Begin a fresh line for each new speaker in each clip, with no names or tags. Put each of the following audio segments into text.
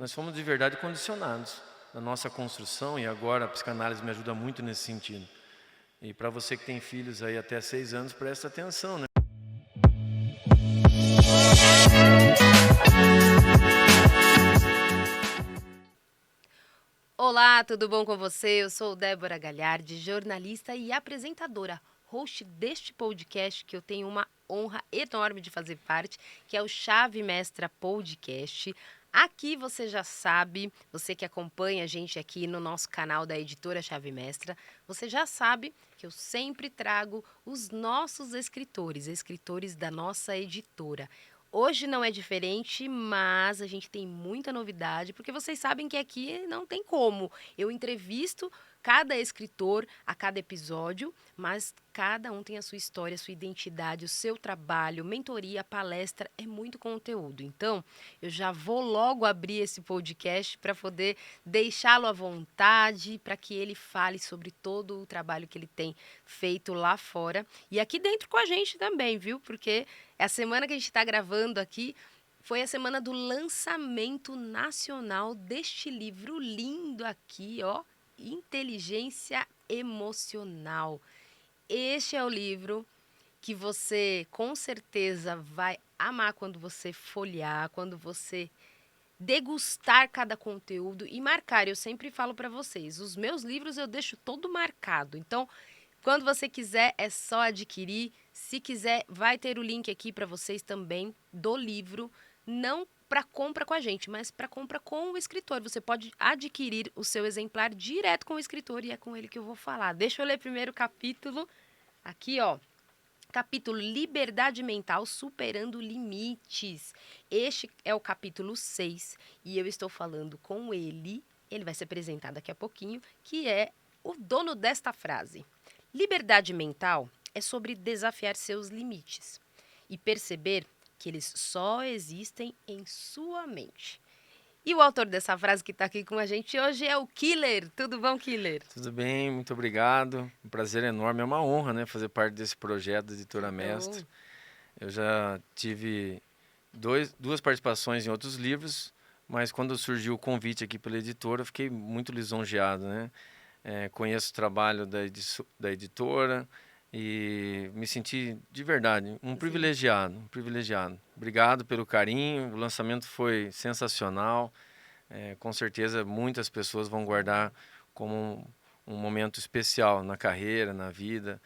nós fomos de verdade condicionados na nossa construção, e agora a psicanálise me ajuda muito nesse sentido. E para você que tem filhos aí até 6 anos, presta atenção, né?
Olá, tudo bom com você? Eu sou Débora Galhardi, jornalista e apresentadora, host deste podcast que eu tenho uma honra enorme de fazer parte, que é o Chave Mestra Podcast. Aqui você já sabe, você que acompanha a gente aqui no nosso canal da editora Chave Mestra, você já sabe que eu sempre trago os nossos escritores da nossa editora. Hoje não é diferente, mas a gente tem muita novidade, porque vocês sabem que aqui não tem como. Eu entrevisto cada escritor a cada episódio, mas cada um tem a sua história, a sua identidade, o seu trabalho, mentoria, palestra, é muito conteúdo. Então, eu já vou logo abrir esse podcast para poder deixá-lo à vontade, para que ele fale sobre todo o trabalho que ele tem feito lá fora e aqui dentro com a gente também, viu? Porque a semana que a gente está gravando aqui foi a semana do lançamento nacional deste livro lindo aqui, ó, Inteligência Emocional. Este é o livro que você com certeza vai amar quando você folhear, quando você degustar cada conteúdo e marcar. Eu sempre falo para vocês, os meus livros eu deixo todo marcado. Então, quando você quiser, é só adquirir. Se quiser, vai ter o link aqui para vocês também do livro, não para compra com a gente, mas para compra com o escritor. Você pode adquirir o seu exemplar direto com o escritor e é com ele que eu vou falar. Deixa eu ler primeiro o capítulo. Aqui, ó. Capítulo Liberdade Mental Superando Limites. Este é o capítulo 6 e eu estou falando com ele. Ele vai se apresentar daqui a pouquinho, que é o dono desta frase. Liberdade mental é sobre desafiar seus limites e perceber que eles só existem em sua mente. E o autor dessa frase que está aqui com a gente hoje é o Killer. Tudo bom, Killer?
Tudo bem, muito obrigado. Um prazer enorme, é uma honra, né, fazer parte desse projeto da
Que
Editora
bom.
Mestre. Eu já tive duas participações em outros livros, mas quando surgiu o convite aqui pela editora, eu fiquei muito lisonjeado, né? Conheço o trabalho da editora e me senti de verdade um
Sim.
privilegiado, um privilegiado. Obrigado pelo carinho, o lançamento foi sensacional. Com certeza muitas pessoas vão guardar como um momento especial na carreira, na vida.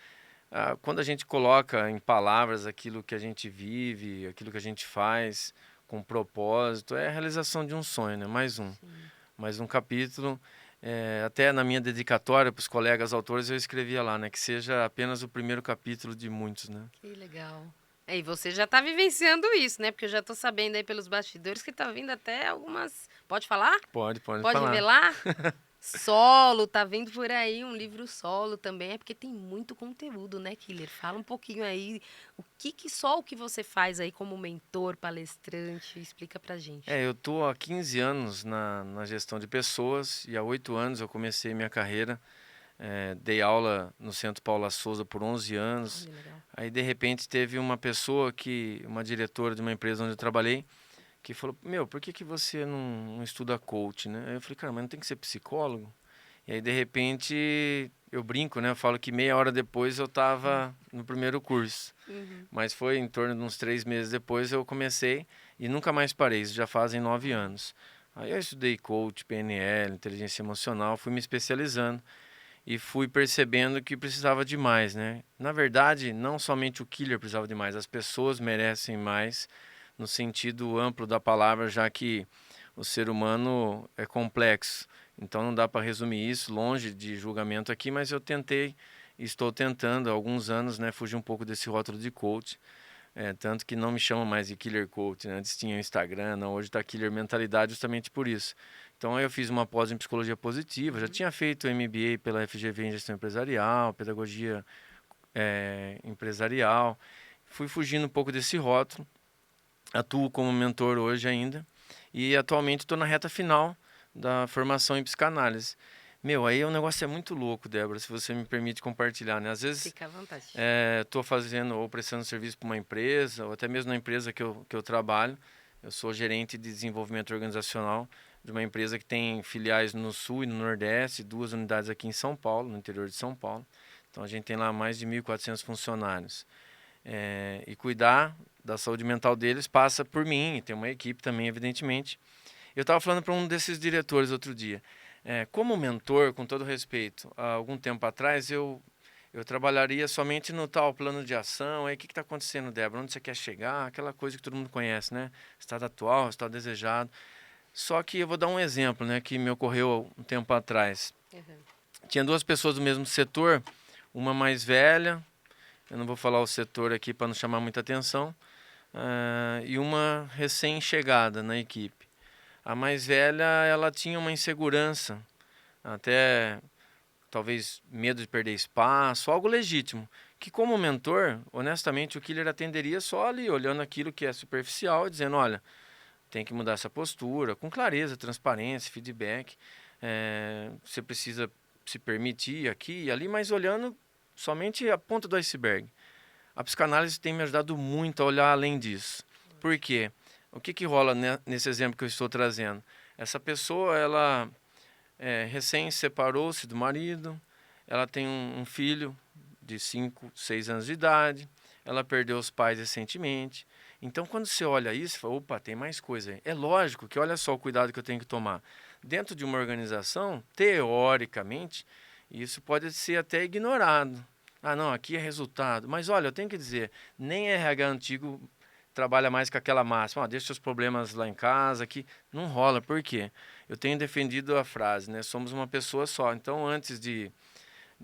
Quando a gente coloca em palavras aquilo que a gente vive, aquilo que a gente faz com propósito, é a realização de um sonho, né?
Sim.
Mais um capítulo. Até na minha dedicatória para os colegas autores eu escrevia lá, né? Que seja apenas o primeiro capítulo de muitos, né?
Que legal. E você já está vivenciando isso, né? Porque eu já estou sabendo aí pelos bastidores que tá vindo até algumas. Pode falar?
Pode
Pode
falar.
revelar? Solo, tá vindo por aí um livro solo também, é porque tem muito conteúdo, né, Killer? Fala um pouquinho aí, só o que você faz aí como mentor, palestrante, explica pra gente.
Eu tô há 15 anos na gestão de pessoas e há 8 anos eu comecei minha carreira. Dei aula no Centro Paula Souza por 11 anos.
Olha, legal.
Aí, de repente, teve uma pessoa uma diretora de uma empresa onde eu trabalhei, que falou, meu, por que você não estuda coach, né? Aí eu falei, cara, mas não tem que ser psicólogo? E aí, de repente, eu brinco, né? Eu falo que meia hora depois eu estava no primeiro curso.
Uhum.
Mas foi em torno de uns 3 meses depois eu comecei e nunca mais parei, isso já fazem 9 anos. Aí eu estudei coach, PNL, inteligência emocional, fui me especializando e fui percebendo que precisava de mais, né? Na verdade, não somente o killer precisava de mais, as pessoas merecem mais no sentido amplo da palavra, já que o ser humano é complexo. Então não dá para resumir isso, longe de julgamento aqui, mas eu tentei, estou tentando há alguns anos, né, fugir um pouco desse rótulo de coach. Tanto que não me chamam mais de Killer Coach, né? Antes tinha o Instagram, não, hoje está Killer Mentalidade justamente por isso. Então aí eu fiz uma pós em Psicologia Positiva, já
Uhum.
tinha feito MBA pela FGV em Gestão Empresarial, Pedagogia Empresarial. Fui fugindo um pouco desse rótulo, atuo como mentor hoje ainda e atualmente estou na reta final da formação em psicanálise. Meu, aí o negócio é muito louco, Débora, se você me permite compartilhar, né? Às vezes
Fica à vontade.
estou fazendo ou prestando serviço para uma empresa, ou até mesmo na empresa que eu trabalho. Eu sou gerente de desenvolvimento organizacional de uma empresa que tem filiais no Sul e no Nordeste, 2 unidades aqui em São Paulo, no interior de São Paulo. Então a gente tem lá mais de 1.400 funcionários. E cuidar da saúde mental deles passa por mim, e tem uma equipe também, evidentemente. Eu estava falando para um desses diretores outro dia. Como mentor, com todo respeito, há algum tempo atrás eu trabalharia somente no tal plano de ação. Aí o que está acontecendo, Débora? Onde você quer chegar? Aquela coisa que todo mundo conhece, né? Estado atual, estado desejado. Só que eu vou dar um exemplo, né, que me ocorreu um tempo atrás.
Uhum.
Tinha 2 pessoas do mesmo setor, uma mais velha, eu não vou falar o setor aqui para não chamar muita atenção, e uma recém-chegada na equipe. A mais velha, ela tinha uma insegurança, até talvez medo de perder espaço, algo legítimo, que como mentor, honestamente, o killer atenderia só ali, olhando aquilo que é superficial, dizendo, olha, tem que mudar essa postura, com clareza, transparência, feedback. Você precisa se permitir aqui e ali, mas olhando somente a ponta do iceberg. A psicanálise tem me ajudado muito a olhar além disso. Por quê? O que rola nesse exemplo que eu estou trazendo? Essa pessoa, ela recém separou-se do marido, ela tem um filho de 5, 6 anos de idade, ela perdeu os pais recentemente. Então, quando você olha isso, você fala, opa, tem mais coisa aí. É lógico que olha só o cuidado que eu tenho que tomar. Dentro de uma organização, teoricamente, isso pode ser até ignorado. Ah, não, aqui é resultado. Mas olha, eu tenho que dizer, nem RH antigo trabalha mais com aquela máxima, deixa seus problemas lá em casa, que não rola. Por quê? Eu tenho defendido a frase, né? Somos uma pessoa só. Então, antes de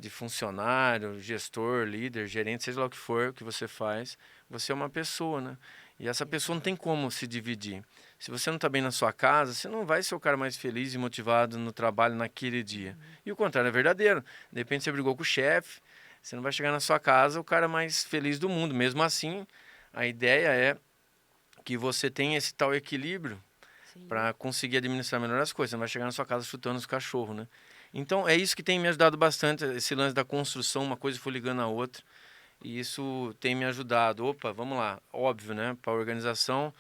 funcionário, gestor, líder, gerente, seja lá o que for que você faz, você é uma pessoa, né? E essa pessoa não tem como se dividir. Se você não está bem na sua casa, você não vai ser o cara mais feliz e motivado no trabalho naquele dia. E o contrário é verdadeiro. De repente você brigou com o chefe, você não vai chegar na sua casa o cara mais feliz do mundo. Mesmo assim, a ideia é que você tenha esse tal equilíbrio para conseguir administrar melhor as coisas. Você não vai chegar na sua casa chutando os cachorros, né? Então, é isso que tem me ajudado bastante, esse lance da construção, uma coisa foi ligando a outra. E isso tem me ajudado. Opa, vamos lá. Óbvio, né? Para a organização,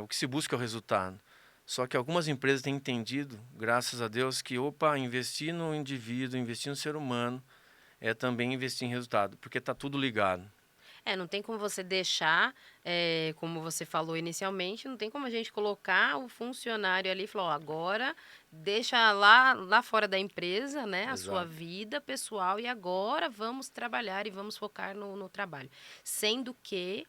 o que se busca é o resultado. Só que algumas empresas têm entendido, graças a Deus, que, opa, investir no indivíduo, investir no ser humano, é também investir em resultado, porque está tudo ligado.
Não tem como você deixar, como você falou inicialmente, não tem como a gente colocar o funcionário ali e falar, ó, agora deixa lá fora da empresa, né, a sua
Exato.
vida pessoal e agora vamos trabalhar e vamos focar no trabalho. Sendo que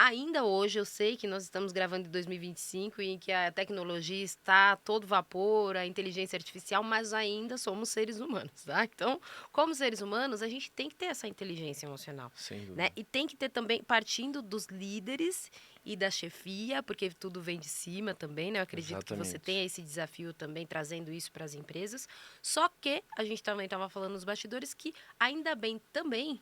ainda hoje eu sei que nós estamos gravando em 2025 e que a tecnologia está a todo vapor, a inteligência artificial, mas ainda somos seres humanos, tá? Então, como seres humanos, a gente tem que ter essa inteligência emocional,
Sem
né?
dúvida.
E tem que ter também, partindo dos líderes e da chefia, porque tudo vem de cima também, né? Eu acredito que você
Exatamente.
tenha esse desafio também, trazendo isso para as empresas. Só que a gente também estava falando nos bastidores que ainda bem também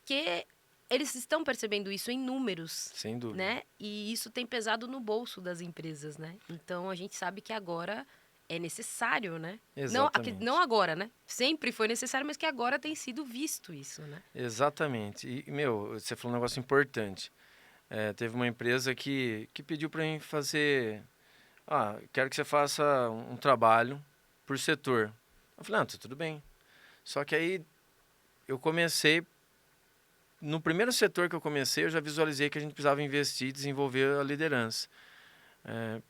que eles estão percebendo isso em números,
Sem dúvida.
né? E isso tem pesado no bolso das empresas, né? Então a gente sabe que agora é necessário, né? Não
Exatamente.
agora, né? Sempre foi necessário, mas que agora tem sido visto isso, né?
Exatamente. Meu, você falou um negócio importante. Teve uma empresa que pediu para mim fazer. Ah, quero que você faça um trabalho por setor. Eu falei, não, tá tudo bem. Só que aí eu comecei. No primeiro setor que eu comecei, eu já visualizei que a gente precisava investir e desenvolver a liderança.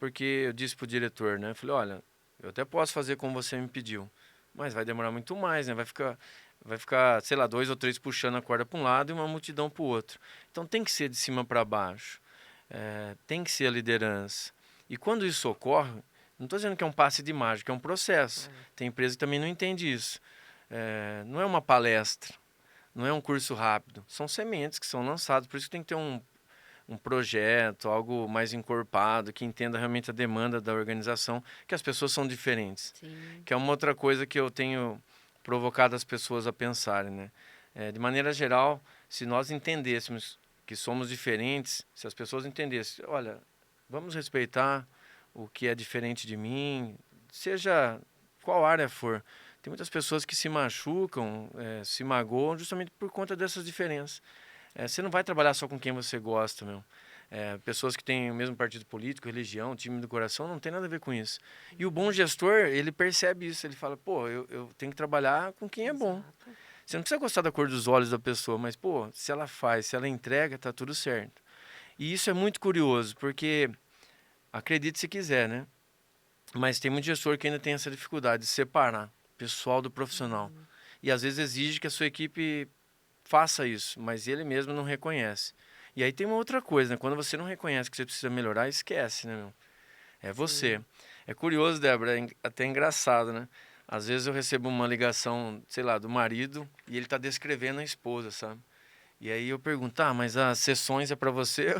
Porque eu disse para o diretor, né? Eu falei, olha, eu até posso fazer como você me pediu, mas vai demorar muito mais, né? Vai ficar, sei lá, 2 ou 3 puxando a corda para um lado e uma multidão para o outro. Então tem que ser de cima para baixo. Tem que ser a liderança. E quando isso ocorre, não estou dizendo que é um passe de mágica, é um processo. Tem empresa que também não entende isso. Não é uma palestra, não é um curso rápido. São sementes que são lançadas, por isso que tem que ter um projeto, algo mais encorpado, que entenda realmente a demanda da organização, que as pessoas são diferentes.
Sim.
Que é uma outra coisa que eu tenho provocado as pessoas a pensarem, né? De maneira geral, se nós entendêssemos que somos diferentes, se as pessoas entendessem, olha, vamos respeitar o que é diferente de mim, seja qual área for. Tem muitas pessoas que se machucam, se magoam justamente por conta dessas diferenças. Você não vai trabalhar só com quem você gosta, meu. Pessoas que têm o mesmo partido político, religião, time do coração, não tem nada a ver com isso. E o bom gestor, ele percebe isso, ele fala, pô, eu tenho que trabalhar com quem é bom.
Exato.
Você não precisa gostar da cor dos olhos da pessoa, mas, pô, se ela faz, se ela entrega, tá tudo certo. E isso é muito curioso, porque, acredite se quiser, né? Mas tem muito gestor que ainda tem essa dificuldade de separar pessoal do profissional. E às vezes exige que a sua equipe faça isso, mas ele mesmo não reconhece. E aí tem uma outra coisa, né? Quando você não reconhece que você precisa melhorar, esquece, né, meu? É você.
Sim.
É curioso, Débora, até engraçado, né? Às vezes eu recebo uma ligação, sei lá, do marido e ele tá descrevendo a esposa, sabe? E aí eu pergunto, ah, mas as sessões é para você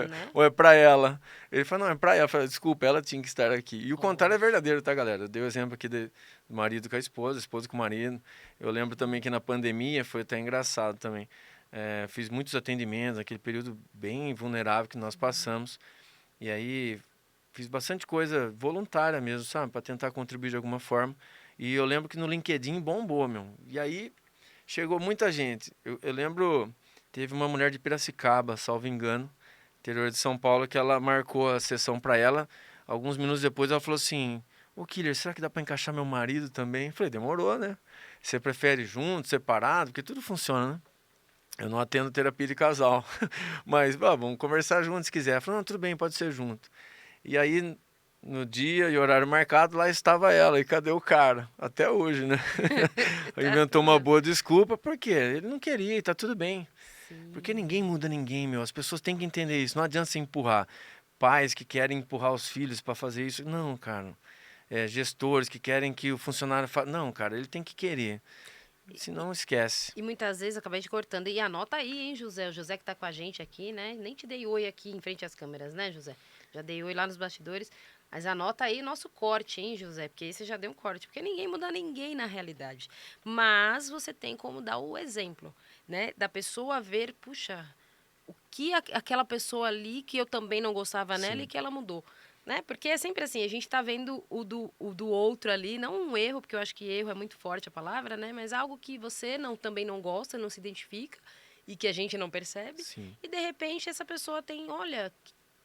Né?
ou é para ela? Ele fala, não, é para ela. Eu falo, desculpa, ela tinha que estar aqui. E o contrário é
Lógico.
verdadeiro, tá, galera? Eu dei o exemplo aqui do marido com a esposa com o marido. Eu lembro também que na pandemia foi até engraçado também. Fiz muitos atendimentos, naquele período bem vulnerável que nós passamos. E aí fiz bastante coisa voluntária mesmo, sabe? Para tentar contribuir de alguma forma. E eu lembro que no LinkedIn bombou, meu. E aí chegou muita gente. Eu lembro, teve uma mulher de Piracicaba, salvo engano, interior de São Paulo, que ela marcou a sessão para ela. Alguns minutos depois ela falou assim: Ô Killer, será que dá para encaixar meu marido também? Eu falei: demorou, né? Você prefere junto, separado? Porque tudo funciona, né? Eu não atendo terapia de casal, mas vamos conversar junto se quiser. Ela falou: não, tudo bem, pode ser junto. E aí, no dia e horário marcado, lá estava ela. E cadê o cara? Até hoje, né?
Tá
Inventou uma
tudo.
boa desculpa, porque ele não queria e tá tudo bem. Porque
Sim.
ninguém muda ninguém, meu. As pessoas têm que entender isso. Não adianta você empurrar. Pais que querem empurrar os filhos para fazer isso. Não, cara. Gestores que querem que o funcionário faça. Não, cara, ele tem que querer.
E,
Senão esquece.
e muitas vezes eu acabei te cortando. E anota aí, hein, José? O José que tá com a gente aqui, né? Nem te dei oi aqui em frente às câmeras, né, José? Já dei oi lá nos bastidores. Mas anota aí o nosso corte, hein, José? Porque aí você já deu um corte. Porque ninguém muda ninguém na realidade. Mas você tem como dar o exemplo, né? Da pessoa ver, puxa, o que aquela pessoa ali que eu também não gostava nela e
Sim,
que ela mudou. Né? Porque é sempre assim, a gente tá vendo o do outro ali, não um erro, porque eu acho que erro é muito forte a palavra, né? Mas algo que você também não gosta, não se identifica e que a gente não percebe.
sim.
E de repente essa pessoa tem, olha,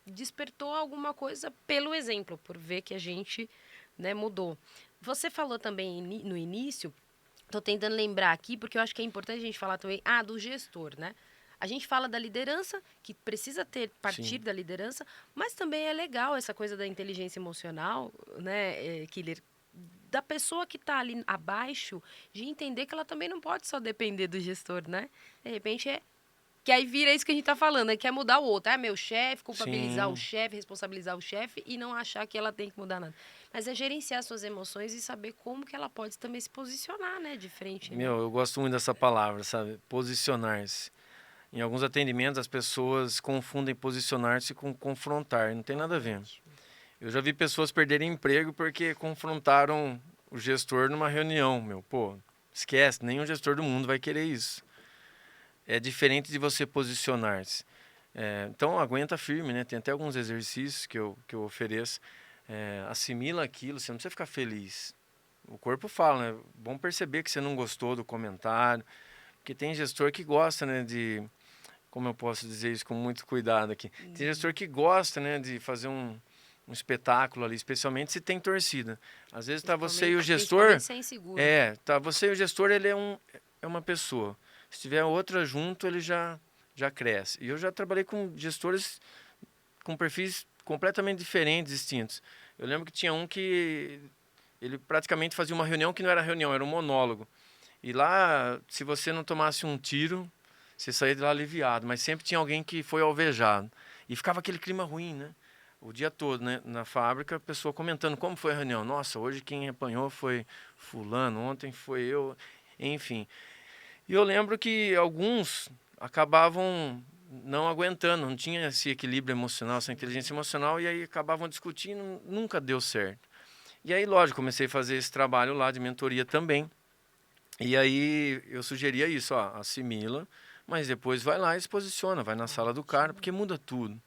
despertou alguma coisa pelo exemplo, por ver que a gente, né, mudou. Você falou também no início, tô tentando lembrar aqui, porque eu acho que é importante a gente falar também, do gestor, né? A gente fala da liderança, que precisa partir
Sim.
da liderança, mas também é legal essa coisa da inteligência emocional, né, Killer? Da pessoa que está ali abaixo, de entender que ela também não pode só depender do gestor, né? De repente que aí vira isso que a gente tá falando, né? Quer mudar o outro. Ah, meu chefe, culpabilizar o
Sim.
chefe, responsabilizar o chefe e não achar que ela tem que mudar nada. Mas é gerenciar suas emoções e saber como que ela pode também se posicionar, né? De frente ali.
Meu, eu gosto muito dessa palavra, sabe? Posicionar-se. Em alguns atendimentos, as pessoas confundem posicionar-se com confrontar. Não tem nada a ver.
Ótimo.
Eu já vi pessoas perderem emprego porque confrontaram o gestor numa reunião, meu. Pô, esquece, nenhum gestor do mundo vai querer isso. É diferente de você posicionar-se. Então, aguenta firme, né? Tem até alguns exercícios que eu ofereço. Assimila aquilo, você não precisa ficar feliz. O corpo fala, né? Bom perceber que você não gostou do comentário. Porque tem gestor que gosta, né, de... Como eu posso dizer isso com muito cuidado aqui? Tem gestor que gosta, né, de fazer um espetáculo ali, especialmente se tem torcida. Às vezes tá você e o
Principalmente
gestor,
se é inseguro.
tá você e o gestor, ele é uma pessoa. Se tiver outra junto, ele já cresce. E eu já trabalhei com gestores com perfis completamente diferentes, distintos. Eu lembro que tinha um que ele praticamente fazia uma reunião que não era reunião, era um monólogo. E lá, se você não tomasse um tiro, você saía de lá aliviado, mas sempre tinha alguém que foi alvejado. E ficava aquele clima ruim, né? O dia todo, né? Na fábrica, a pessoa comentando como foi a reunião. Nossa, hoje quem apanhou foi fulano, ontem foi eu, enfim. E eu lembro que alguns acabavam não aguentando, não tinha esse equilíbrio emocional, essa inteligência emocional, e aí acabavam discutindo, nunca deu certo. E aí, lógico, comecei a fazer esse trabalho lá de mentoria também. E aí eu sugeria isso, ó, assimila, mas depois vai lá e se posiciona, vai na sala do cara,
Ótimo.
porque muda tudo.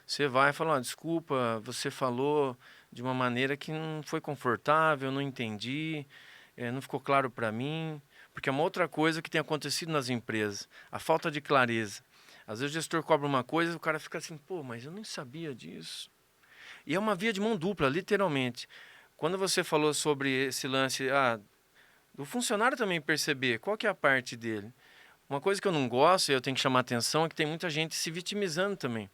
Você vai falar, ó, desculpa, você falou de uma maneira que não foi confortável, não entendi, não ficou claro para mim, porque é uma outra coisa que tem acontecido nas empresas, a falta de clareza. Às vezes o gestor cobra uma coisa, o cara fica assim, pô, mas eu nem sabia disso. E é uma via de mão dupla, literalmente. Quando você falou sobre esse lance, do funcionário também perceber qual que é a parte dele. Uma coisa que eu não gosto e eu tenho que chamar atenção é que tem muita gente se vitimizando também.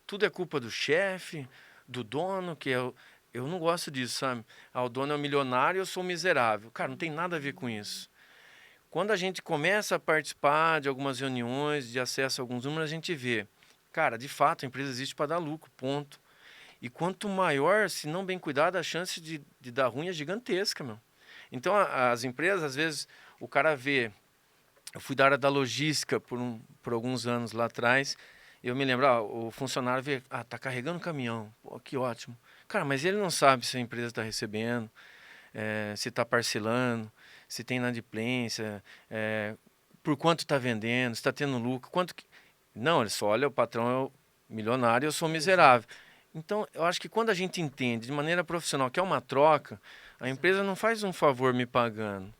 Tudo é culpa do chefe, do dono, que é o... Eu não gosto disso, sabe? O dono é um milionário e eu sou um miserável. Cara, não tem nada a ver com isso. Quando a gente começa a participar de algumas reuniões, de acesso a alguns números, a gente vê, cara, de fato, a empresa existe para dar lucro, ponto. E quanto maior, se não bem cuidado, a chance de dar ruim é gigantesca, meu. Então, as empresas, às vezes, o cara vê... Eu fui da área da logística por alguns anos lá atrás. Eu me lembro, o funcionário vê, tá carregando caminhão. Pô, que ótimo. Cara, mas ele não sabe se a empresa está recebendo, se está parcelando, se tem inadimplência, por quanto está vendendo, se está tendo lucro, quanto que... Não, ele só olha, o patrão é o milionário e eu sou miserável. Então, eu acho que quando a gente entende de maneira profissional que é uma troca, a empresa não faz um favor me pagando.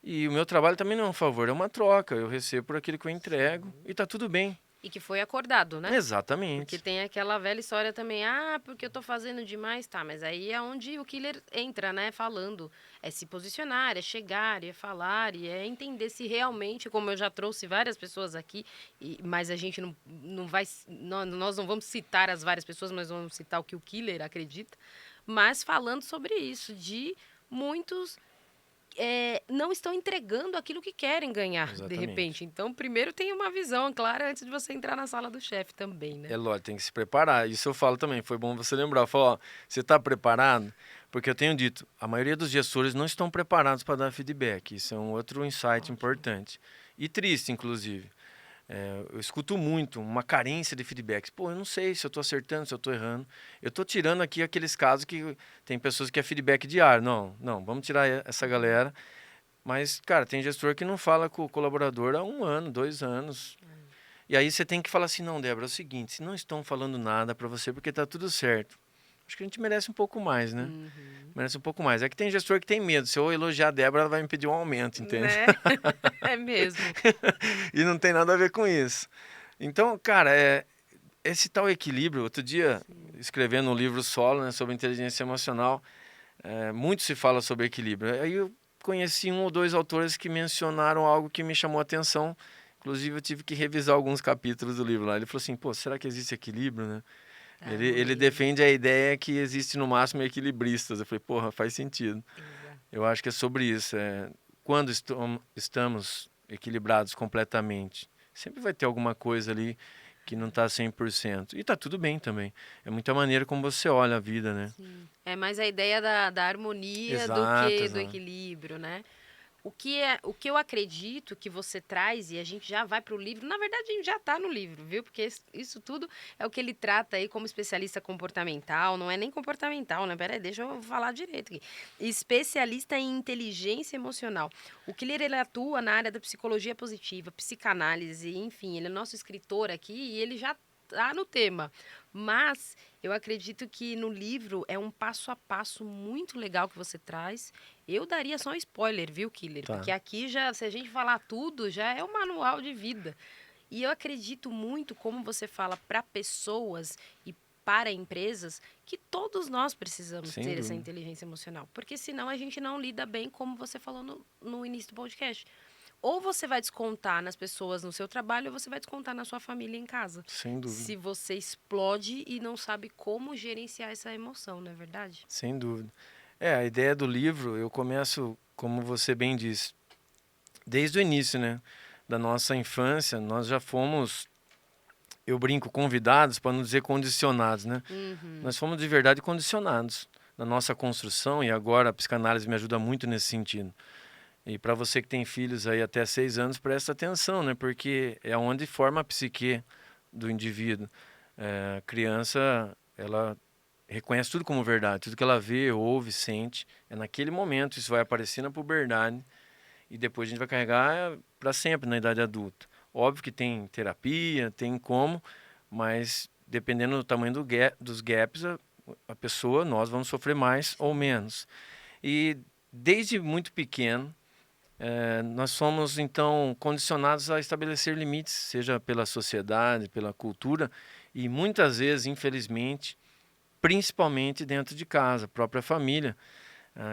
E o meu trabalho também não é um favor, é uma troca. Eu recebo por aquilo que eu entrego e tá tudo bem.
E que foi acordado, né? Porque
Exatamente.
tem aquela velha história também, porque eu tô fazendo demais, tá, mas aí é onde o killer entra, né, falando, é se posicionar, é chegar, é falar, e é entender se realmente, como eu já trouxe várias pessoas aqui, mas a gente não vai, nós não vamos citar as várias pessoas, mas vamos citar o que o killer acredita, mas falando sobre isso, de muitos não estão entregando aquilo que querem ganhar, de
Exatamente.
repente. Então, primeiro tem uma visão clara antes de você entrar na sala do chefe também, né?
É lógico, tem que se preparar. Isso eu falo também, foi bom você lembrar. Falar, você está preparado? Porque eu tenho dito, a maioria dos gestores não estão preparados para dar feedback. Isso é um outro insight importante. E triste, inclusive. Eu escuto muito uma carência de feedbacks. Pô, eu não sei se eu estou acertando, se eu estou errando. Eu estou tirando aqui aqueles casos que tem pessoas que é feedback diário. Não, vamos tirar essa galera. Mas, cara, tem gestor que não fala com o colaborador há 1 ano, 2 anos. E aí você tem que falar assim, não, Débora, é o seguinte, se não estão falando nada para você porque tá tudo certo. Acho que a gente merece um pouco mais, né? Merece um pouco mais. É que tem gestor que tem medo. Se eu elogiar a Débora, ela vai me pedir um aumento, entende?
Né? É mesmo.
E não tem nada a ver com isso. Então, cara, esse tal equilíbrio, outro dia, escrevendo um livro solo, né, sobre inteligência emocional, muito se fala sobre equilíbrio. Aí eu conheci 1 ou 2 autores que mencionaram algo que me chamou a atenção. Inclusive, eu tive que revisar alguns capítulos do livro lá. Ele falou assim, pô, será que existe equilíbrio, né? Ele defende a ideia que existe no máximo equilibristas. Eu falei, porra, faz sentido.
Exato.
Eu acho que é sobre isso. Quando estamos equilibrados completamente, sempre vai ter alguma coisa ali que não está 100%. E tá tudo bem também. É muita maneira como você olha a vida, né?
Sim. É mais a ideia da harmonia do que do equilíbrio, né? O que eu acredito que você traz, e a gente já vai para o livro, na verdade a gente já está no livro, viu? Porque isso tudo é o que ele trata aí como especialista comportamental, não é nem comportamental, né? Peraí, deixa eu falar direito aqui. Especialista em inteligência emocional. O Killer, ele atua na área da psicologia positiva, psicanálise, enfim, ele é nosso escritor aqui e ele já tá no tema. Mas eu acredito que no livro é um passo a passo muito legal que você traz. Eu daria só um spoiler, viu, Killer?
Tá.
Porque aqui já, se a gente falar tudo, já é um manual de vida. E eu acredito muito como você fala para pessoas e para empresas que todos nós precisamos
Sem
ter essa
dúvida.
inteligência emocional. Porque senão a gente não lida bem, como você falou no início do podcast. Ou você vai descontar nas pessoas no seu trabalho, ou você vai descontar na sua família em casa.
Sem dúvida.
Se você explode e não sabe como gerenciar essa emoção, não é verdade?
Sem dúvida. A ideia do livro, eu começo, como você bem disse, desde o início, né? Da nossa infância, nós já fomos, eu brinco, convidados, para não dizer condicionados, né? Nós fomos de verdade condicionados na nossa construção e agora a psicanálise me ajuda muito nesse sentido. E para você que tem filhos aí até 6 anos, presta atenção, né? Porque é onde forma a psique do indivíduo. A criança, ela reconhece tudo como verdade, tudo que ela vê, ouve, sente. É naquele momento, isso vai aparecer na puberdade e depois a gente vai carregar para sempre na idade adulta. Óbvio que tem terapia, tem como, mas dependendo do tamanho dos gaps, a pessoa, nós vamos sofrer mais ou menos. E desde muito pequeno, Nós somos, então, condicionados a estabelecer limites, seja pela sociedade, pela cultura, e muitas vezes, infelizmente, principalmente dentro de casa, própria família,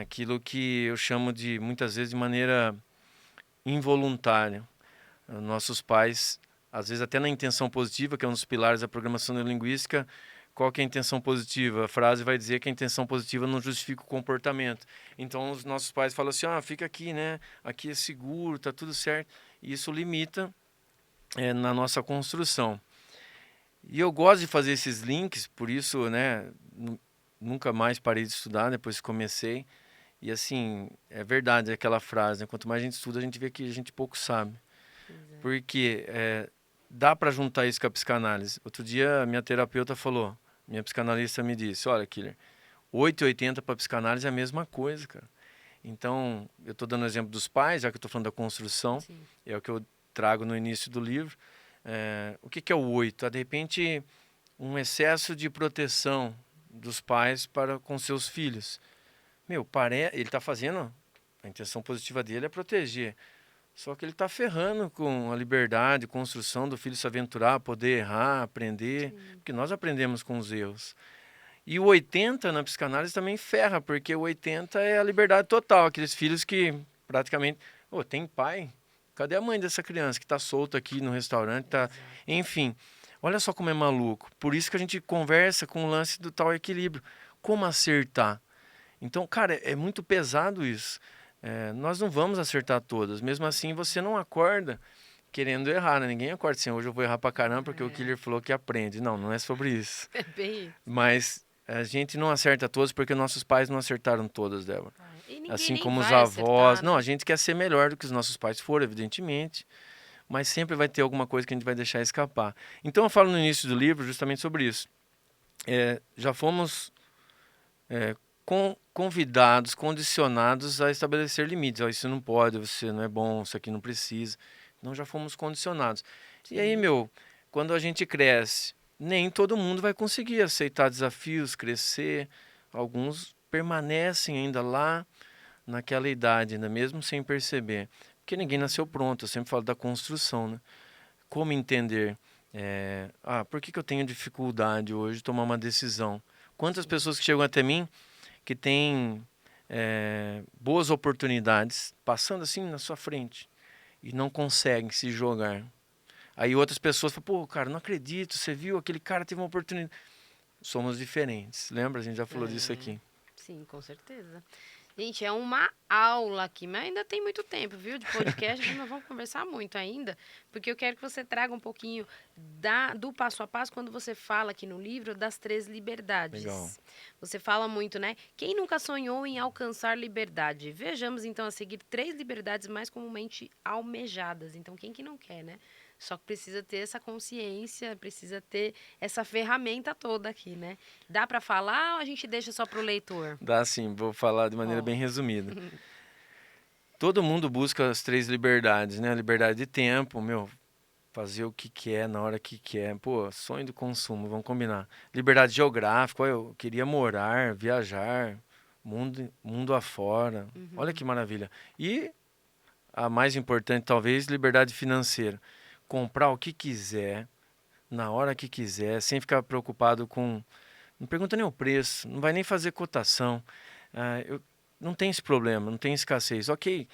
aquilo que eu chamo de, muitas vezes, de maneira involuntária. Nossos pais, às vezes até na intenção positiva, que é um dos pilares da programação neurolinguística, qual que é a intenção positiva? A frase vai dizer que a intenção positiva não justifica o comportamento. Então, os nossos pais falam assim, fica aqui, né? Aqui é seguro, tá tudo certo. E isso limita na nossa construção. E eu gosto de fazer esses links, por isso, né? Nunca mais parei de estudar, depois que comecei. E assim, é verdade aquela frase, né? Quanto mais a gente estuda, a gente vê que a gente pouco sabe.
Exato.
Porque dá para juntar isso com a psicanálise. Outro dia, minha terapeuta falou, minha psicanalista me disse, olha, Killer, 8,80 para psicanálise é a mesma coisa, cara. Então, eu estou dando o exemplo dos pais, já que eu estou falando da construção,
Sim.
é o que eu trago no início do livro. O que é o 8? De repente, um excesso de proteção dos pais para com seus filhos. Ele está fazendo, a intenção positiva dele é proteger. Só que ele está ferrando com a liberdade, construção do filho se aventurar, poder errar, aprender,
Sim.
porque nós aprendemos com os erros. E o 80 na psicanálise também ferra, porque o 80 é a liberdade total, aqueles filhos que praticamente, tem pai, cadê a mãe dessa criança que está solta aqui no restaurante, tá? Enfim, olha só como é maluco. Por isso que a gente conversa com o lance do tal equilíbrio. Como acertar? Então, cara, é muito pesado isso. Nós não vamos acertar todas. Mesmo assim, você não acorda querendo errar, né? Ninguém acorda assim, hoje eu vou errar pra caramba porque o killer falou que aprende. Não, não é sobre isso.
É bem isso.
Mas a gente não acerta todas porque nossos pais não acertaram todas, Débora.
E ninguém
Assim
nem
como os
vai
avós.
acertar,
Não,
né?
a gente quer ser melhor do que os nossos pais foram, evidentemente. Mas sempre vai ter alguma coisa que a gente vai deixar escapar. Então eu falo no início do livro justamente sobre isso. Já fomos convidados, condicionados a estabelecer limites. Isso não pode, você não é bom, isso aqui não precisa. Então já fomos condicionados. E aí,
Sim.
quando a gente cresce, nem todo mundo vai conseguir aceitar desafios, crescer. Alguns permanecem ainda lá naquela idade, ainda mesmo sem perceber. Porque ninguém nasceu pronto, eu sempre falo da construção, né? Como entender? Por que eu tenho dificuldade hoje de tomar uma decisão? Quantas
Sim.
pessoas que chegam até mim que têm boas oportunidades passando assim na sua frente e não conseguem se jogar. Aí outras pessoas falam, pô, cara, não acredito, você viu, aquele cara teve uma oportunidade. Somos diferentes, lembra? A gente já falou disso aqui.
Sim, com certeza. Gente, é uma aula aqui, mas ainda tem muito tempo, viu, de podcast, nós vamos conversar muito ainda, porque eu quero que você traga um pouquinho do passo a passo quando você fala aqui no livro das 3
Legal.
liberdades. Você fala muito, né? Quem nunca sonhou em alcançar liberdade? Vejamos então a seguir 3 liberdades mais comumente almejadas. Então, quem que não quer, né? Só que precisa ter essa consciência, precisa ter essa ferramenta toda aqui, né? Dá para falar ou a gente deixa só para o leitor?
Dá sim, vou falar de maneira
Ó.
bem resumida. Todo mundo busca as 3 liberdades, né? A liberdade de tempo, fazer o que quer, na hora que quer. Pô, sonho do consumo, vamos combinar. Liberdade geográfica, eu queria morar, viajar, mundo afora. Olha que maravilha. E a mais importante, talvez, liberdade financeira. Comprar o que quiser, na hora que quiser, sem ficar preocupado com... Não pergunta nem o preço, não vai nem fazer cotação. Não tem esse problema, não tem escassez. Ok,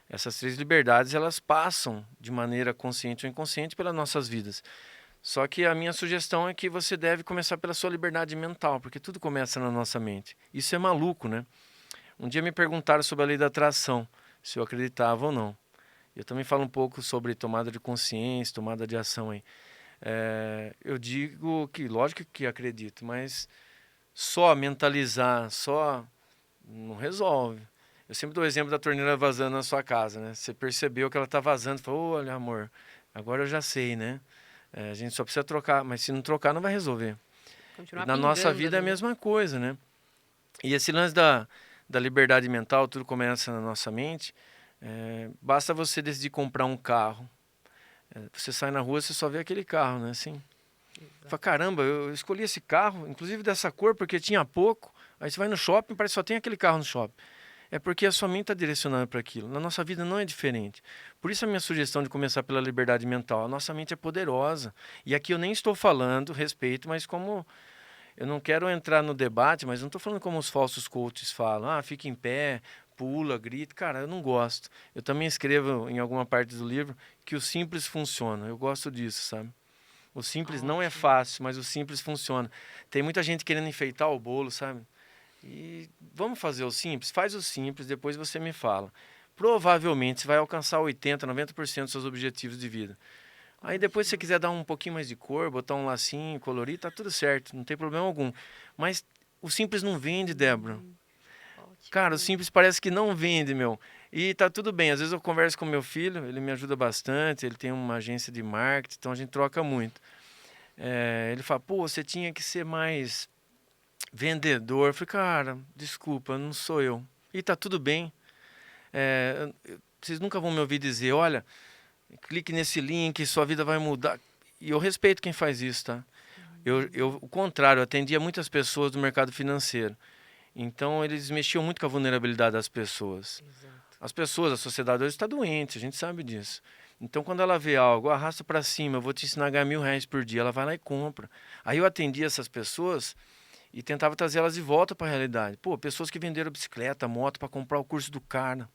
essas 3 liberdades, elas passam de maneira consciente ou inconsciente pelas nossas vidas. Só que a minha sugestão é que você deve começar pela sua liberdade mental, porque tudo começa na nossa mente. Isso é maluco, né? Um dia me perguntaram sobre a lei da atração, se eu acreditava ou não. Eu também falo um pouco sobre tomada de consciência, tomada de ação aí. Eu digo que, lógico que acredito, mas só mentalizar, só não resolve. Eu sempre dou o exemplo da torneira vazando na sua casa, né? Você percebeu que ela está vazando, falou, olha amor, agora eu já sei, né? A gente só precisa trocar, mas se não trocar não vai resolver. E
Continuar
na nossa
pingando
vida é a
ali, né?
mesma coisa, né? E esse lance da liberdade mental, tudo começa na nossa mente. Basta você decidir comprar um carro. Você sai na rua, você só vê aquele carro, né? Assim, fala, caramba, eu escolhi esse carro, inclusive dessa cor, porque tinha pouco. Aí você vai no shopping, parece que só tem aquele carro no shopping. É porque a sua mente está direcionada para aquilo. Na nossa vida não é diferente. Por isso a minha sugestão de começar pela liberdade mental. A nossa mente é poderosa. E aqui eu nem estou falando, respeito, mas como eu não quero entrar no debate, mas não estou falando como os falsos coaches falam. Ah, fica em pé, pula, grita. Cara, eu não gosto. Eu também escrevo em alguma parte do livro que o simples funciona. Eu gosto disso, sabe? O simples não é
Ótimo.
fácil, mas o simples funciona. Tem muita gente querendo enfeitar o bolo, sabe? E vamos fazer o simples? Faz o simples, depois você me fala. Provavelmente você vai alcançar 80, 90% dos seus objetivos de vida. Aí depois, se você
Ótimo.
quiser dar um pouquinho mais de cor, botar um lacinho, colorir, tá tudo certo, não tem problema algum. Mas o simples não vende, Débora. Cara, o
Ótimo.
simples parece que não vende, meu. E tá tudo bem. Às vezes eu converso com meu filho, ele me ajuda bastante, ele tem uma agência de marketing, então a gente troca muito. Ele fala, pô, você tinha que ser mais vendedor. Eu falei, cara, desculpa, não sou eu. E tá tudo bem. Vocês nunca vão me ouvir dizer, olha, clique nesse link, sua vida vai mudar. E eu respeito quem faz isso, tá? O contrário, eu atendia muitas pessoas do mercado financeiro. Então, eles mexiam muito com a vulnerabilidade das pessoas.
Exato.
As pessoas, a sociedade hoje está doente, a gente sabe disso. Então, quando ela vê algo, arrasta para cima, eu vou te ensinar a ganhar R$ 1.000 por dia, ela vai lá e compra. Aí eu atendia essas pessoas e tentava trazer elas de volta para a realidade. Pô, pessoas que venderam bicicleta, moto para comprar o curso do cara.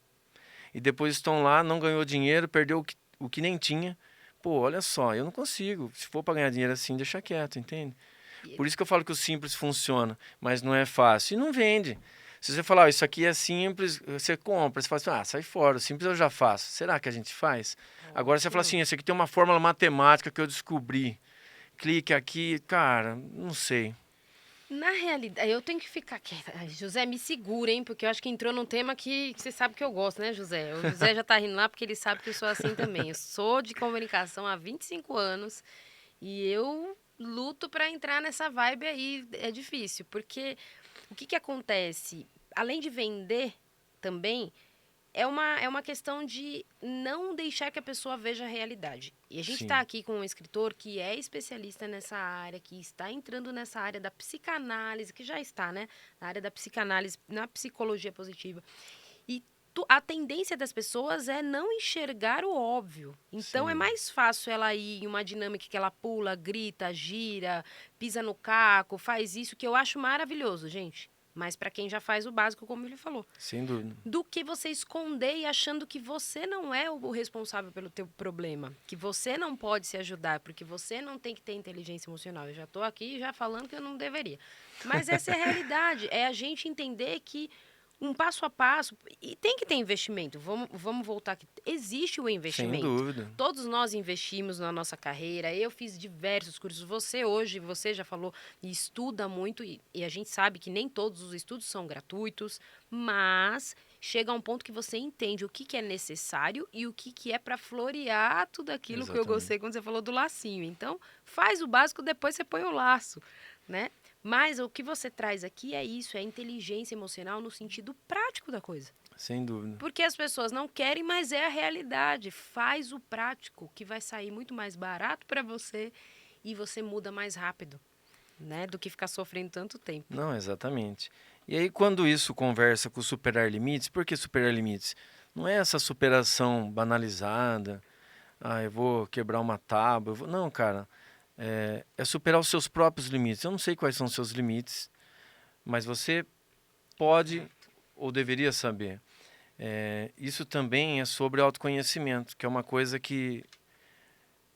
E depois estão lá, não ganhou dinheiro, perdeu o que nem tinha. Pô, olha só, eu não consigo. Se for para ganhar dinheiro assim, deixa quieto, entende?
E-
Por isso que eu falo que o simples funciona, mas não é fácil. E não vende. Se você falar, isso aqui é simples, você compra, você fala assim, sai fora, o simples eu já faço. Será que a gente faz? Agora você fala
Ótimo.
assim, esse aqui tem uma fórmula matemática que eu descobri. Clique aqui, cara, não sei.
Na realidade, eu tenho que ficar quieta. Ai, José, me segura, hein? Porque eu acho que entrou num tema que você sabe que eu gosto, né, José? O José já tá rindo lá porque ele sabe que eu sou assim também. Eu sou de comunicação há 25 anos e eu luto para entrar nessa vibe aí. É difícil, porque o que que acontece? Além de vender também, é uma questão de não deixar que a pessoa veja a realidade. E a gente está
Sim,
aqui com um escritor que é especialista nessa área, que está entrando nessa área da psicanálise, que já está, né? Na área da psicanálise, na psicologia positiva. E a tendência das pessoas é não enxergar o óbvio. Então é
sim.
mais fácil ela ir em uma dinâmica que ela pula, grita, gira, pisa no caco, faz isso, que eu acho maravilhoso, gente. Mas para quem já faz o básico, como ele falou,
Sem dúvida.
do que você esconder e achando que você não é o responsável pelo teu problema, que você não pode se ajudar, porque você não tem que ter inteligência emocional. Eu já estou aqui já falando que eu não deveria. Mas essa é a realidade, é a gente entender que um passo a passo, e tem que ter investimento, vamos voltar aqui, existe o
Sem
investimento.
dúvida.
Todos nós investimos na nossa carreira, eu fiz diversos cursos, você hoje, você já falou, e estuda muito, e a gente sabe que nem todos os estudos são gratuitos, mas chega a um ponto que você entende o que, que é necessário e o que, que é para florear tudo aquilo que eu
Exatamente.
gostei quando você falou do lacinho. Então, faz o básico, depois você põe o laço, né? Mas o que você traz aqui é isso, é inteligência emocional no sentido prático da coisa.
Sem dúvida.
Porque as pessoas não querem, mas é a realidade. Faz o prático, que vai sair muito mais barato para você e você muda mais rápido, né? Do que ficar sofrendo tanto tempo.
Não, exatamente. E aí, quando isso conversa com superar limites, por que superar limites? Não é essa superação banalizada, eu vou quebrar uma tábua. Não, cara, é superar os seus próprios limites. Eu não sei quais são os seus limites, mas você pode
Exato.
ou deveria saber. Isso também é sobre autoconhecimento, que é uma coisa que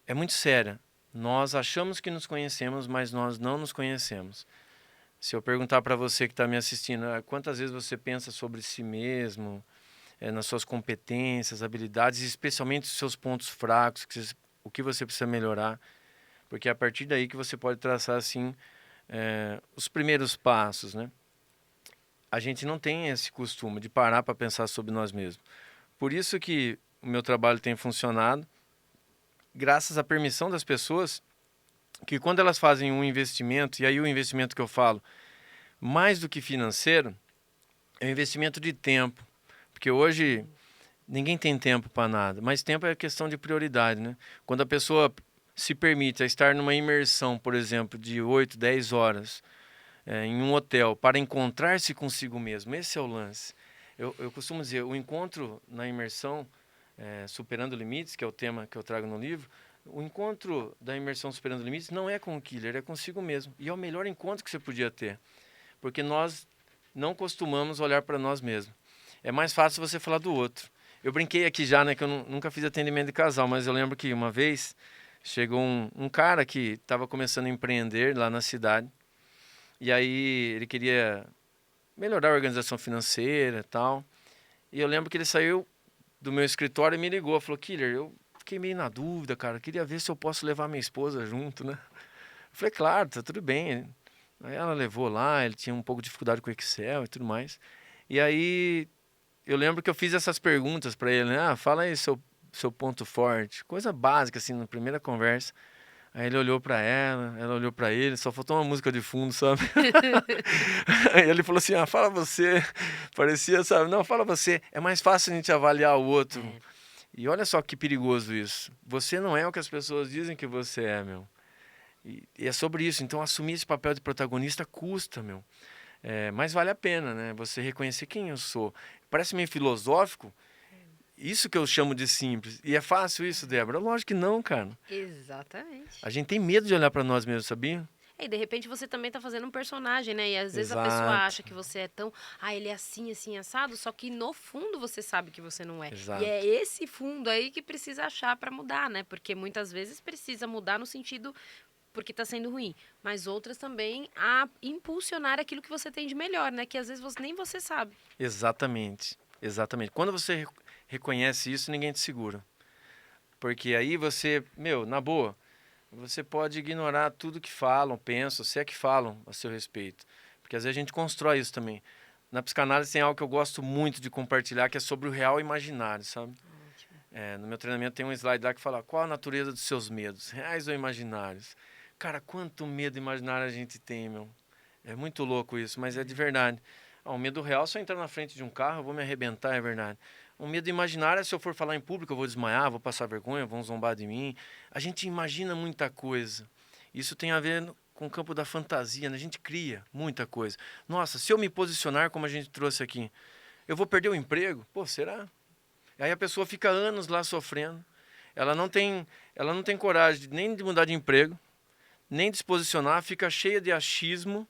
é muito séria. Nós achamos que nos conhecemos, mas nós não nos conhecemos. Se eu perguntar para você que está me assistindo, quantas vezes você pensa sobre si mesmo, nas suas competências, habilidades, especialmente os seus pontos fracos, o que você precisa melhorar, porque é a partir daí que você pode traçar assim os primeiros passos, né? A gente não tem esse costume de parar para pensar sobre nós mesmos. Por isso que o meu trabalho tem funcionado, graças à permissão das pessoas, que quando elas fazem um investimento, e aí o investimento que eu falo, mais do que financeiro, é um investimento de tempo. Porque hoje ninguém tem tempo para nada, mas tempo é questão de prioridade, né? Quando a pessoa se permite estar numa imersão, por exemplo, de 8, 10 horas em um hotel para encontrar-se consigo mesmo, esse é o lance. Eu costumo dizer, o encontro na imersão, Superando Limites, que é o tema que eu trago no livro, o encontro da imersão Superando Limites não é com o killer, é consigo mesmo. E é o melhor encontro que você podia ter. Porque nós não costumamos olhar para nós mesmos. É mais fácil você falar do outro. Eu brinquei aqui já, né, que eu nunca fiz atendimento de casal, mas eu lembro que uma vez chegou um cara que estava começando a empreender lá na cidade. E aí ele queria melhorar a organização financeira e tal. E eu lembro que ele saiu do meu escritório e me ligou. Falou, Killer, eu fiquei meio na dúvida, cara. Queria ver se eu posso levar minha esposa junto, né? Eu falei, claro, tá tudo bem. Aí ela levou lá, ele tinha um pouco de dificuldade com Excel e tudo mais. E aí eu lembro que eu fiz essas perguntas para ele, né? Ah, fala aí seu ponto forte. Coisa básica, assim, na primeira conversa. Aí ele olhou pra ela olhou pra ele, só faltou uma música de fundo, sabe? Aí ele falou assim, fala você. Parecia, sabe? Não, fala você. É mais fácil a gente avaliar o outro.
É.
E olha só que perigoso isso. Você não é o que as pessoas dizem que você é, meu. E é sobre isso. Então, assumir esse papel de protagonista custa, meu. Mas vale a pena, né? Você reconhecer quem eu sou. Parece meio filosófico. Isso que eu chamo de simples. E é fácil isso, Débora? Lógico que não, cara.
Exatamente.
A gente tem medo de olhar pra nós mesmos, sabia?
E de repente você também tá fazendo um personagem, né? E às vezes a pessoa
Exato,
acha que você é tão, ele é assim, assim, assado, só que no fundo você sabe que você não é. E é
exato.
esse fundo aí que precisa achar pra mudar, né? Porque muitas vezes precisa mudar no sentido porque tá sendo ruim, mas outras também a impulsionar aquilo que você tem de melhor, né? Que às vezes nem você sabe.
Exatamente. Exatamente. Quando você reconhece isso, ninguém te segura. Porque aí você, meu, na boa, você pode ignorar tudo que falam, pensam, se é que falam a seu respeito. Porque às vezes a gente constrói isso também. Na psicanálise tem algo que eu gosto muito de compartilhar, que é sobre o real e imaginário, sabe?
Ótimo.
No meu treinamento tem um slide lá que fala qual a natureza dos seus medos, reais ou imaginários. Cara, quanto medo imaginário a gente tem, meu. É muito louco isso, mas é de verdade. O medo real, se eu entrar na frente de um carro, eu vou me arrebentar, é verdade. O medo imaginário é se eu for falar em público, eu vou desmaiar, vou passar vergonha, vão zombar de mim. A gente imagina muita coisa. Isso tem a ver com o campo da fantasia, né? A gente cria muita coisa. Nossa, se eu me posicionar como a gente trouxe aqui, eu vou perder o emprego? Pô, será? Aí a pessoa fica anos lá sofrendo. Ela não tem coragem nem de mudar de emprego, nem de se posicionar, fica cheia de achismo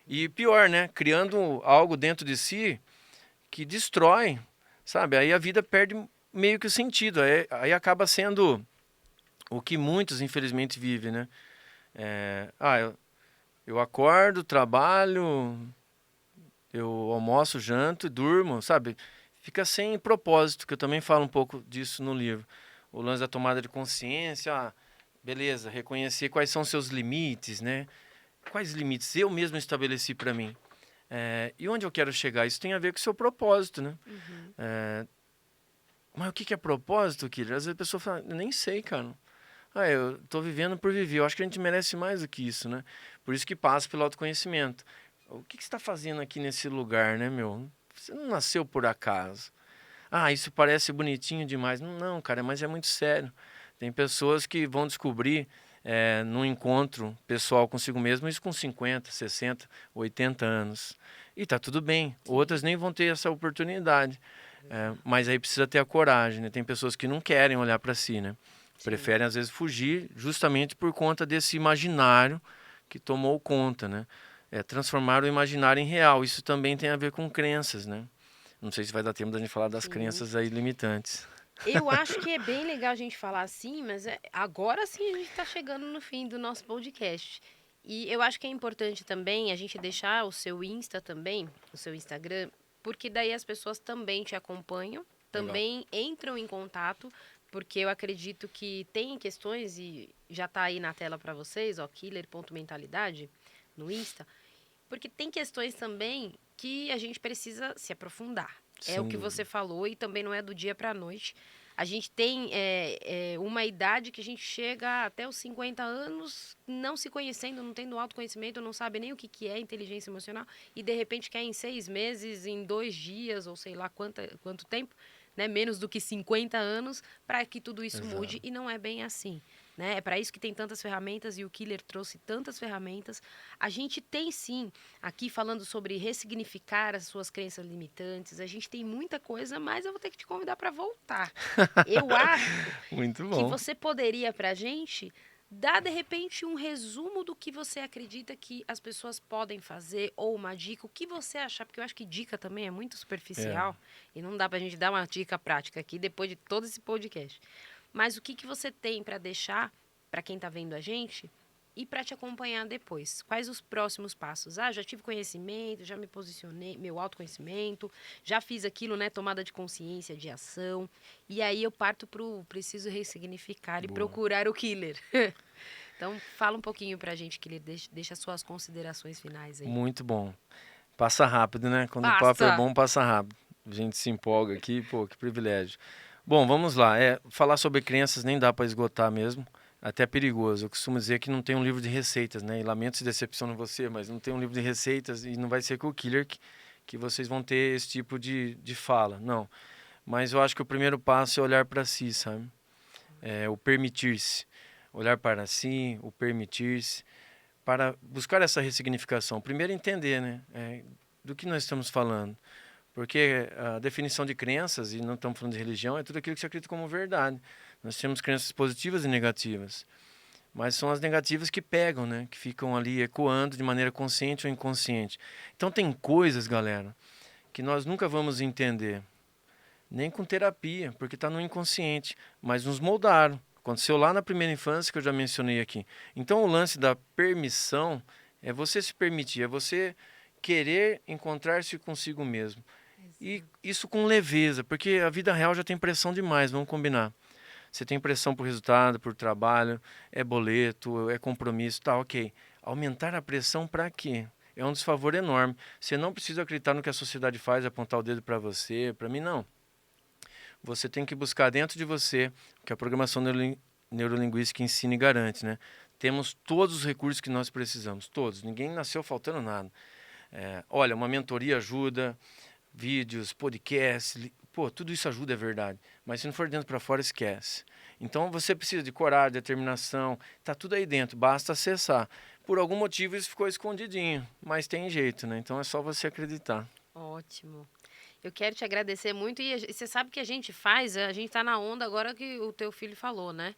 e pior, né? Criando algo dentro de si que destrói, sabe? Aí a vida perde meio que o sentido. Aí acaba sendo o que muitos, infelizmente, vivem, né? Eu acordo, trabalho, eu almoço, janto e durmo, sabe? Fica sem propósito, que eu também falo um pouco disso no livro. O lance da tomada de consciência, beleza, reconhecer quais são seus limites, né? Quais limites eu mesmo estabeleci para mim. E onde eu quero chegar? Isso tem a ver com o seu propósito, né?
Uhum.
Mas o que é propósito, Killer? Às vezes a pessoa fala, eu nem sei, cara. Eu tô vivendo por viver. Eu acho que a gente merece mais do que isso, né? Por isso que passa pelo autoconhecimento. O que você está fazendo aqui nesse lugar, né, meu? Você não nasceu por acaso. Isso parece bonitinho demais. Não, não, cara, mas é muito sério. Tem pessoas que vão descobrir num encontro pessoal consigo mesmo isso com 50, 60, 80 anos. E tá tudo bem.
Sim.
Outras nem vão ter essa oportunidade.
Exato.
Mas aí precisa ter a coragem, né? Tem pessoas que não querem olhar para si, né?
Sim.
Preferem, às vezes, fugir justamente por conta desse imaginário que tomou conta, né? Transformar o imaginário em real. Isso também tem a ver com crenças, né? Não sei se vai dar tempo da gente falar das
Sim.
crenças aí limitantes.
Eu acho que é bem legal a gente falar assim, mas agora sim a gente está chegando no fim do nosso podcast. E eu acho que é importante também a gente deixar o seu Insta também, o seu Instagram, porque daí as pessoas também te acompanham,
Legal.
também entram em contato, porque eu acredito que tem questões, e já está aí na tela para vocês, ó, killer.mentalidade no Insta, porque tem questões também que a gente precisa se aprofundar. É o
Sem
que
dúvida.
você falou e também não é do dia para a noite. A gente tem uma idade que a gente chega até os 50 anos não se conhecendo, não tendo autoconhecimento, não sabe nem o que é inteligência emocional e de repente quer em 6 meses, em 2 dias ou sei lá quanto tempo, né, menos do que 50 anos, para que tudo isso mude
Exato.
e não é bem assim. né? É para isso que tem tantas ferramentas e o Killer trouxe tantas ferramentas. A gente tem sim, aqui falando sobre ressignificar as suas crenças limitantes, a gente tem muita coisa, mas eu vou ter que te convidar para voltar. Eu acho
Muito
que
bom.
você poderia para a gente dar, de repente, um resumo do que você acredita que as pessoas podem fazer, ou uma dica, o que você achar, porque eu acho que dica também é muito
É,
superficial, e não dá pra gente dar uma dica prática aqui depois de todo esse podcast. Mas o que, que você tem para deixar para quem está vendo a gente e para te acompanhar depois? Quais os próximos passos? Ah, já tive conhecimento, já me posicionei, meu autoconhecimento, já fiz aquilo, né? Tomada de consciência, de ação. E aí eu parto pro preciso ressignificar e
boa.
procurar o killer. Então, fala um pouquinho pra gente, killer. Deixa suas considerações finais aí.
Muito bom. Passa rápido, né? Quando o papo é
Passa!
bom, passa rápido. A gente se empolga aqui, pô, que privilégio. Bom, vamos lá. Falar sobre crenças nem dá para esgotar mesmo. Até é perigoso. Eu costumo dizer que não tem um livro de receitas, né? E lamento se decepcionar você, mas não tem um livro de receitas e não vai ser com o Killer que vocês vão ter esse tipo de fala. Não. Mas eu acho que o primeiro passo é olhar para si, sabe? É o permitir-se. Olhar para si, o permitir-se, para buscar essa ressignificação. Primeiro entender, né? Do que nós estamos falando. Porque a definição de crenças, e não estamos falando de religião, é tudo aquilo que você acredita como verdade. Nós temos crenças positivas e negativas. Mas são as negativas que pegam, né? Que ficam ali ecoando de maneira consciente ou inconsciente. Então tem coisas, galera, que nós nunca vamos entender. Nem com terapia, porque está no inconsciente. Mas nos moldaram. Aconteceu lá na primeira infância, que eu já mencionei aqui. Então o lance da permissão é você se permitir, é você querer encontrar-se consigo mesmo. E isso com leveza, porque a vida real já tem pressão demais, vamos combinar. Você tem pressão por resultado, por trabalho, é boleto, é compromisso, tá, ok. Aumentar a pressão para quê? É um desfavor enorme. Você não precisa acreditar no que a sociedade faz, apontar o dedo para você, para mim não. Você tem que buscar dentro de você o que a programação neurolinguística ensina e garante, né? Temos todos os recursos que nós precisamos, todos. Ninguém nasceu faltando nada. Olha, uma mentoria ajuda, vídeos, podcasts, pô, tudo isso ajuda, é verdade. Mas se não for dentro para fora, esquece. Então você precisa de coragem, determinação, tá tudo aí dentro, basta acessar. Por algum motivo isso ficou escondidinho, mas tem jeito, né? Então é só você acreditar.
Ótimo. Eu quero te agradecer muito. E você sabe que a gente faz, a gente tá na onda agora que o teu filho falou, né?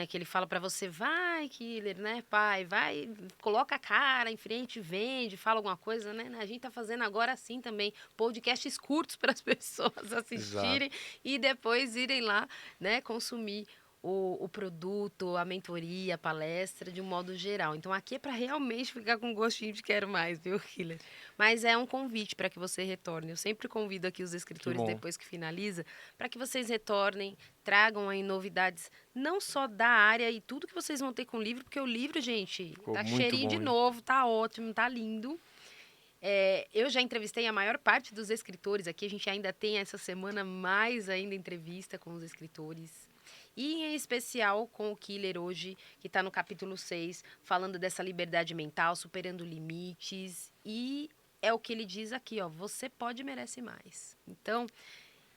Que ele fala pra você, vai, killer, né, pai? Vai, coloca a cara em frente, vende, fala alguma coisa, né? A gente tá fazendo agora assim também, podcasts curtos para as pessoas
Exato.
assistirem e depois irem lá, né, consumir o produto, a mentoria, a palestra, de um modo geral. Então, aqui é para realmente ficar com gostinho de quero mais, viu, killer? Mas é um convite para que você retorne. Eu sempre convido aqui os
Que
escritores,
bom.
depois que finaliza, para que vocês retornem, tragam aí novidades, não só da área e tudo que vocês vão ter com o livro, porque o livro, gente,
Ficou
tá
muito
cheirinho de
bom, hein?
novo, tá ótimo, tá lindo. Eu já entrevistei a maior parte dos escritores aqui, a gente ainda tem essa semana mais ainda entrevista com os escritores. E em especial com o Killer hoje, que está no capítulo 6, falando dessa liberdade mental, superando limites. E é o que ele diz aqui, ó, você pode e merece mais. Então,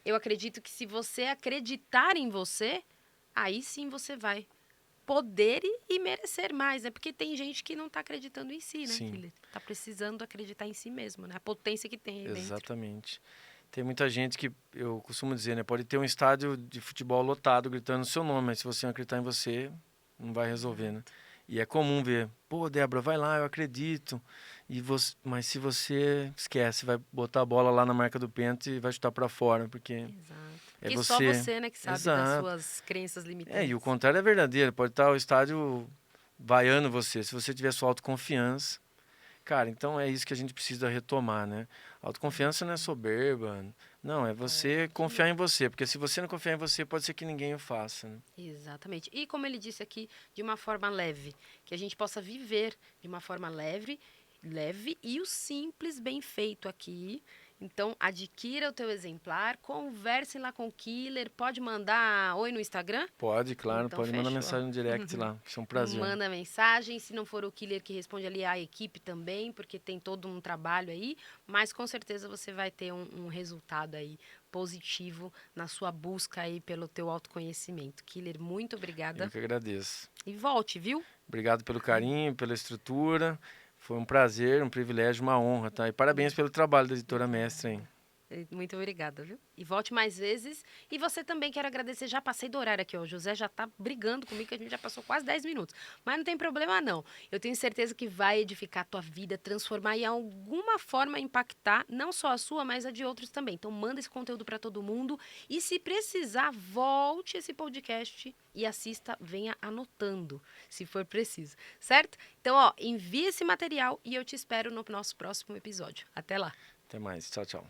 eu acredito que se você acreditar em você, aí sim você vai poder e merecer mais, né? Porque tem gente que não está acreditando em si, né,
Sim,
Killer? Tá precisando acreditar em si mesmo, né? A potência que tem aí dentro.
exatamente. Tem muita gente que, eu costumo dizer, né? Pode ter um estádio de futebol lotado gritando o seu nome, mas se você não acreditar em você, não vai resolver, né?
Exato.
E é comum ver, pô, Débora, vai lá, eu acredito. Mas se você esquece, vai botar a bola lá na marca do pênalti e vai chutar para fora, porque
Exato.
é
Porque só
você.
você, né, que sabe das
Exato.
suas crenças
E o
limitantes.
contrário é verdadeiro. Pode estar o estádio vaiando você. Se você tiver sua autoconfiança, cara, então é isso que a gente precisa retomar, né? Autoconfiança não é soberba, não, é você
Ótimo.
confiar em você, porque se você não confiar em você, pode ser que ninguém o faça, né?
Exatamente. E como ele disse aqui, de uma forma leve, que a gente possa viver de uma forma leve e o simples bem feito aqui. Então, adquira o teu exemplar, converse lá com o Killer, pode mandar oi no Instagram?
Pode, claro,
Então,
pode mandar
fechou.
mensagem no direct lá. Vai ser um prazer.
Manda mensagem, se não for o Killer que responde ali, a equipe também, porque tem todo um trabalho aí, mas com certeza você vai ter um resultado aí positivo na sua busca aí pelo teu autoconhecimento. Killer, muito
Eu
obrigada.
que agradeço.
E volte, viu?
Obrigado pelo carinho, pela estrutura. Foi um prazer, um privilégio, uma honra, tá? E parabéns pelo trabalho da editora Mestre, hein?
Muito obrigada, viu? E volte mais vezes. E você também, quero agradecer. Já passei do horário aqui, ó. O José já tá brigando comigo, que a gente já passou quase 10 minutos. Mas não tem problema, não. Eu tenho certeza que vai edificar a tua vida, transformar e, de alguma forma, impactar não só a sua, mas a de outros também. Então, manda esse conteúdo para todo mundo. E, se precisar, volte esse podcast e assista, venha anotando, se for preciso. Certo? Então, ó, envia esse material e eu te espero no nosso próximo episódio. Até lá.
Até mais. Tchau, tchau.